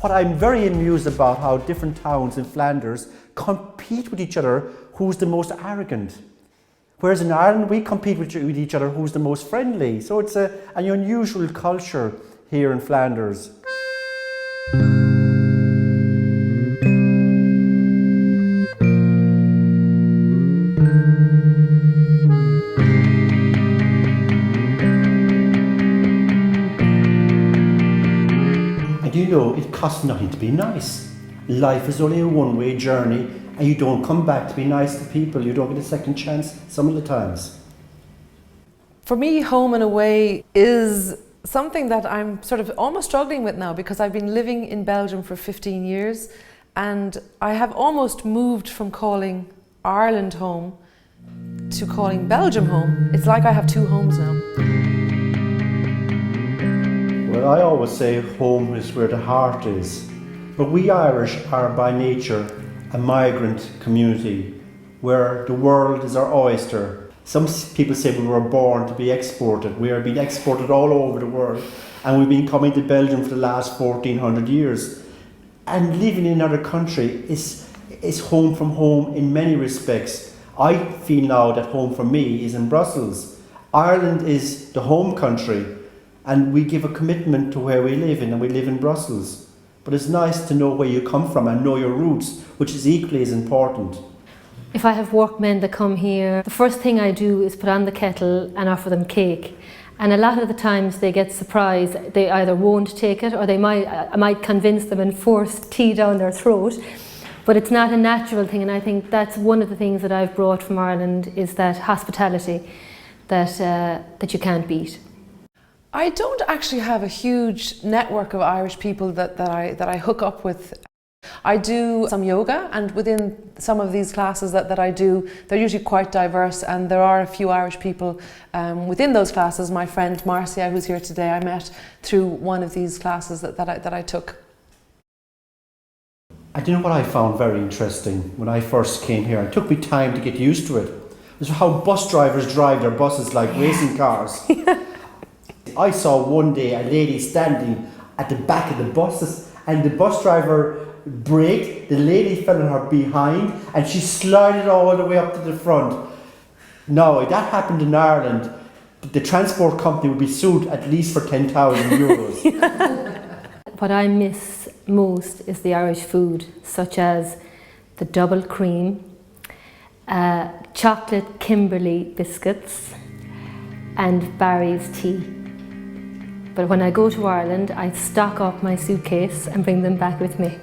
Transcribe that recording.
What I'm very amused about how different towns in Flanders compete with each other who's the most arrogant. Whereas in Ireland we compete with each other who's the most friendly. So it's an unusual culture here in Flanders. You know, it costs nothing to be nice. Life is only a one-way journey and you don't come back to be nice to people. You don't get a second chance some of the times. For me, home and away is something that I'm sort of almost struggling with now, because I've been living in Belgium for 15 years and I have almost moved from calling Ireland home to calling Belgium home. It's like I have two homes now. Well, I always say home is where the heart is. But we Irish are by nature a migrant community where the world is our oyster. Some people say we were born to be exported. We are being exported all over the world, and we've been coming to Belgium for the last 1400 years. And living in another country is home from home in many respects. I feel now that home for me is in Brussels. Ireland is the home country, and we give a commitment to where we live in, and we live in Brussels. But it's nice to know where you come from and know your roots, which is equally as important. If I have workmen that come here, the first thing I do is put on the kettle and offer them cake. And a lot of the times they get surprised. They either won't take it, or I might convince them and force tea down their throat. But it's not a natural thing, and I think that's one of the things that I've brought from Ireland, is that hospitality that you can't beat. I don't actually have a huge network of Irish people that I hook up with. I do some yoga, and within some of these classes that I do, they're usually quite diverse, and there are a few Irish people within those classes. My friend Marcia, who's here today, I met through one of these classes that I took. I do know what I found very interesting when I first came here. It took me time to get used to it. It was how bus drivers drive their buses like racing cars. I saw one day a lady standing at the back of the buses, and the bus driver braked, the lady fell on her behind, and she slided all the way up to the front. Now, if that happened in Ireland, the transport company would be sued at least for 10,000 euros. What I miss most is the Irish food, such as the double cream, chocolate Kimberley biscuits, and Barry's tea. But when I go to Ireland, I stock up my suitcase and bring them back with me.